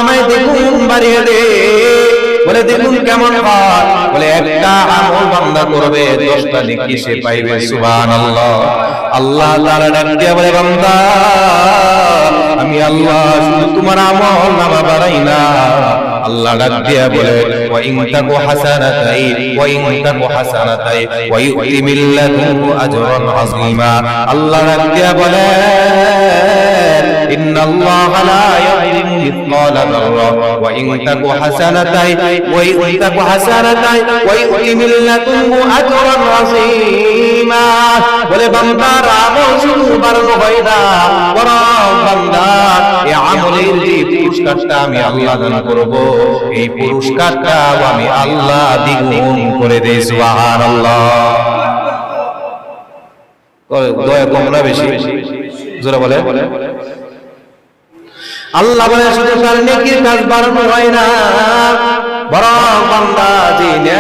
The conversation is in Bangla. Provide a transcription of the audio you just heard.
আমলনামায় দ্বিগুণ বাড়িয়ে দে। বলে দ্বিগুণ কেমন হয়? বলে একটা আমল বান্দা করবে 10টা নেকি সে পাইবে। সুবহানাল্লাহ। আল্লাহ তাআলা ডাক দিয়ে বলে বান্দা আমি আল্লাহ শুধু তোমার আমলনামা বাড়াই না, আল্লাহ ডাক দিয়ে বলে ওয়া ইন তাকু হাসানাতাই ওয়া ইউতি মিন লাদুনহু আজরান আযীমা। আল্লাহ ডাক দিয়ে বলে ইন্নাল্লাহা লা ইয়াযলিমু মিসকালা যাররা ওয়া ইন তাকু হাসানাতাই ওয়া ইউতি মিন লাদুনহু আজরান আযীমা। বলে বান্দার আমল শুধু বাড়ানো হয় না, বরং বান্দা এই আমলের যে পুরস্কারটা আমি আল্লাহ দান করব, এই পুরস্কারটাও আমি আল্লাহ দ্বিগুণ করে দেই। সুবহানাল্লাহ। দয়া কম না বেশি? জোরে বলে। আল্লাহ বলে শুধু তার নেকির কাজ বাড়ানো হয় না, বরং বান্দা যে